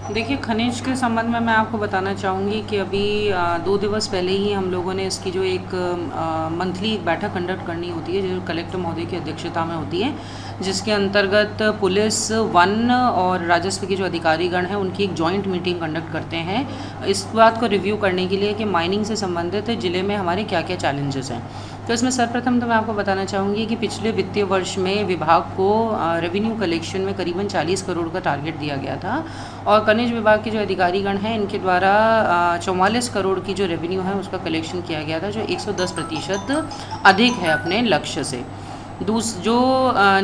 देखिए, खनिज के संबंध में मैं आपको बताना चाहूँगी कि अभी 2 दिवस पहले ही हम लोगों ने इसकी जो एक मंथली एक बैठक कंडक्ट करनी होती है, जो कलेक्टर महोदय की अध्यक्षता में होती है, जिसके अंतर्गत पुलिस, वन और राजस्व के जो अधिकारीगण हैं, उनकी एक जॉइंट मीटिंग कंडक्ट करते हैं, इस बात को रिव्यू करने के लिए कि माइनिंग से संबंधित ज़िले में हमारे क्या-क्या चैलेंजेस हैं। तो इसमें सर्वप्रथम तो मैं आपको बताना चाहूँगी कि पिछले वित्तीय वर्ष में विभाग को रेवेन्यू कलेक्शन में करीबन 40 करोड़ का टारगेट दिया गया था और खनिज विभाग के जो अधिकारीगण हैं, इनके द्वारा 44 करोड़ की जो रेवेन्यू है उसका कलेक्शन किया गया था, जो 110% अधिक है अपने लक्ष्य से।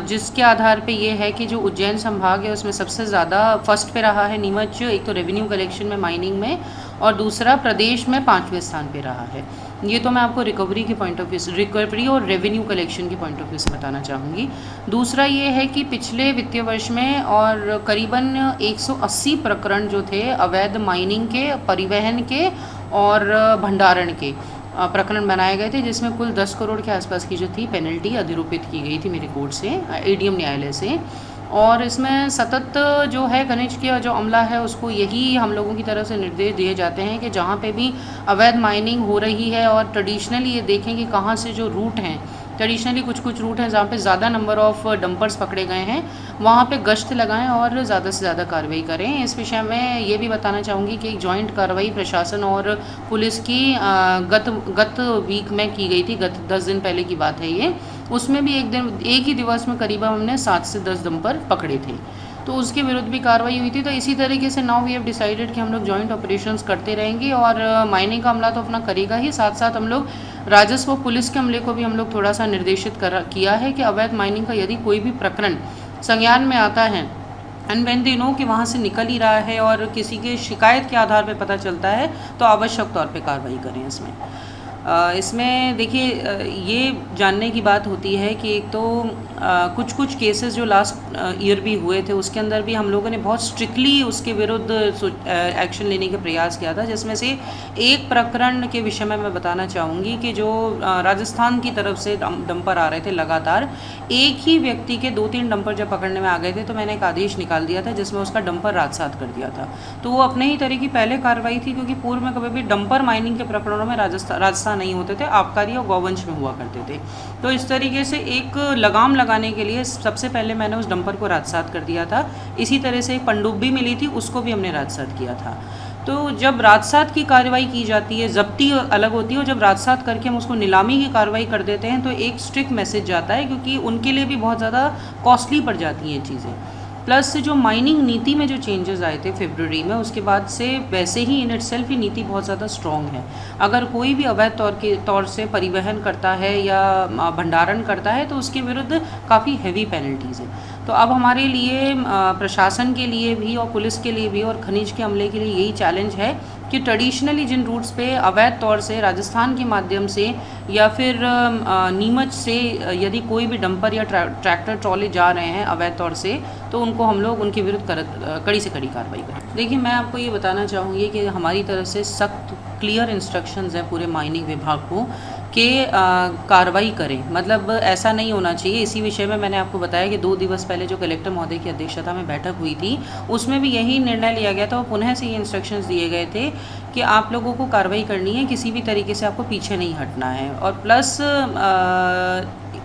जिसके आधार पे ये है कि जो उज्जैन संभाग है उसमें सबसे ज़्यादा फर्स्ट पे रहा है नीमच, एक तो रेवेन्यू कलेक्शन में, माइनिंग में, और दूसरा प्रदेश में 5वें स्थान पे रहा है। ये तो मैं आपको रिकवरी के पॉइंट ऑफ व्यू से, रिकवरी और रेवेन्यू कलेक्शन के पॉइंट ऑफ व्यू से बताना चाहूँगी। दूसरा ये है कि पिछले वित्तीय वर्ष में और करीबन 180 प्रकरण जो थे अवैध माइनिंग के, परिवहन के और भंडारण के प्रकरण बनाए गए थे, जिसमें कुल 10 करोड़ के आसपास की जो थी पेनल्टी अधिरोपित की गई थी मेरे कोर्ट से, एडीएम न्यायालय से। और इसमें सतत जो है खनिज का जो अमला है उसको यही हम लोगों की तरफ से निर्देश दिए जाते हैं कि जहाँ पे भी अवैध माइनिंग हो रही है, और ट्रेडिशनली ये देखें कि कहाँ से जो रूट हैं, ट्रेडिशनली कुछ रूट हैं जहाँ पे ज़्यादा नंबर ऑफ़ डंपर्स पकड़े गए हैं, वहाँ पे गश्त लगाएं और ज़्यादा से ज़्यादा कार्रवाई करें। इस विषय में ये भी बताना चाहूँगी कि एक जॉइंट कार्रवाई प्रशासन और पुलिस की गत वीक में की गई थी, गत 10 दिन पहले की बात है ये। उसमें भी एक ही दिवस में करीबन हमने 7 से 10 डंपर पकड़े थे, तो उसके विरुद्ध भी कार्रवाई हुई थी। तो इसी तरीके से नाउ वी हैव डिसाइडेड कि हम लोग जॉइंट ऑपरेशंस करते रहेंगे, और माइनिंग का अमला तो अपना करेगा ही, साथ साथ हम लोग राजस्व व पुलिस के अमले को भी हम लोग थोड़ा सा निर्देशित किया है कि अवैध माइनिंग का यदि कोई भी प्रकरण संज्ञान में आता है एंड व्हेन दे नो कि वहाँ से निकल ही रहा है और किसी के शिकायत के आधार पर पता चलता है, तो आवश्यक तौर पर कार्रवाई करें। इसमें देखिए, ये जानने की बात होती है कि एक तो कुछ केसेस जो लास्ट ईयर भी हुए थे, उसके अंदर भी हम लोगों ने बहुत स्ट्रिक्टली उसके विरुद्ध एक्शन लेने का प्रयास किया था, जिसमें से एक प्रकरण के विषय में मैं बताना चाहूँगी कि जो राजस्थान की तरफ से डंपर आ रहे थे लगातार, एक ही व्यक्ति के 2-3 डंपर जब पकड़ने में आ गए थे, तो मैंने एक आदेश निकाल दिया था जिसमें उसका डंपर राजसात कर दिया था। तो वो अपने ही तरह की पहले कार्रवाई थी, क्योंकि पूर्व में कभी भी डंपर माइनिंग के प्रकरणों में राजस्थान नहीं होते थे, आबकारी और गौवंश में हुआ करते थे। तो इस तरीके से एक लगाम लगाने के लिए सबसे पहले मैंने उस डंपर को राजसात कर दिया था। इसी तरह से एक पनडुब्बी मिली थी, उसको भी हमने राजसात किया था। तो जब राजसात की कार्रवाई की जाती है, जब्ती अलग होती है, और जब राजसात करके हम उसको नीलामी की कार्रवाई कर देते हैं, तो एक स्ट्रिक्ट मैसेज जाता है, क्योंकि उनके लिए भी बहुत ज़्यादा कॉस्टली पड़ जाती हैं चीज़ें। प्लस जो माइनिंग नीति में जो चेंजेस आए थे फरवरी में, उसके बाद से वैसे ही इन इटसेल्फ ही नीति बहुत ज़्यादा स्ट्रॉन्ग है। अगर कोई भी अवैध तौर से परिवहन करता है या भंडारण करता है, तो उसके विरुद्ध काफ़ी हैवी पेनल्टीज़ हैं। तो अब हमारे लिए, प्रशासन के लिए भी और पुलिस के लिए भी और खनिज के अमले के लिए यही चैलेंज है कि ट्रेडिशनली जिन रूट्स पे अवैध तौर से राजस्थान के माध्यम से या फिर नीमच से यदि कोई भी डंपर या ट्रैक्टर ट्रॉली जा रहे हैं अवैध तौर से, तो उनको हम लोग उनके विरुद्ध कड़ी से कड़ी कार्रवाई करें। देखिए, मैं आपको ये बताना चाहूँगी कि हमारी तरफ से सख्त क्लियर इंस्ट्रक्शंस हैं पूरे माइनिंग विभाग को कि कार्रवाई करें। मतलब ऐसा नहीं होना चाहिए। इसी विषय में मैंने आपको बताया कि 2 दिवस पहले जो कलेक्टर महोदय की अध्यक्षता में बैठक हुई थी, उसमें भी यही निर्णय लिया गया था और पुनः से ये इंस्ट्रक्शंस दिए गए थे कि आप लोगों को कार्रवाई करनी है, किसी भी तरीके से आपको पीछे नहीं हटना है। और प्लस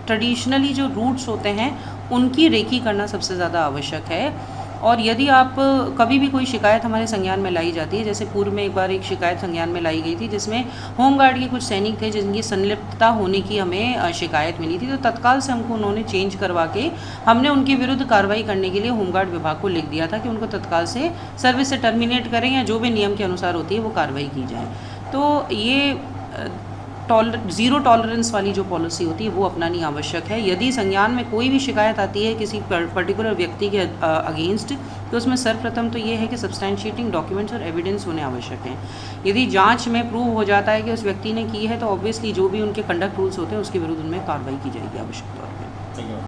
ट्रेडिशनली जो रूट्स होते हैं उनकी रेकी करना सबसे ज़्यादा आवश्यक है। और यदि आप कभी भी कोई शिकायत हमारे संज्ञान में लाई जाती है, जैसे पूर्व में एक बार एक शिकायत संज्ञान में लाई गई थी जिसमें होमगार्ड के कुछ सैनिक थे जिनकी संलिप्तता होने की हमें शिकायत मिली थी, तो तत्काल से हमको उन्होंने चेंज करवा के हमने उनके विरुद्ध कार्रवाई करने के लिए होमगार्ड विभाग को लिख दिया था कि उनको तत्काल से सर्विस से टर्मिनेट करें या जो भी नियम के अनुसार होती है वो कार्रवाई की जाए। तो ये ज़ीरो टॉलरेंस वाली जो पॉलिसी होती है वो अपनानी आवश्यक है। यदि संज्ञान में कोई भी शिकायत आती है किसी पर्टिकुलर व्यक्ति के अगेंस्ट, तो उसमें सर्वप्रथम तो ये है कि सब्सटैंशिएटिंग डॉक्यूमेंट्स और एविडेंस होने आवश्यक हैं। यदि जांच में प्रूव हो जाता है कि उस व्यक्ति ने की है, तो ऑब्वियसली जो भी उनके कंडक्ट रूल्स होते हैं उसके विरुद्ध उनमें कार्रवाई की जाएगी आवश्यक तौर पर।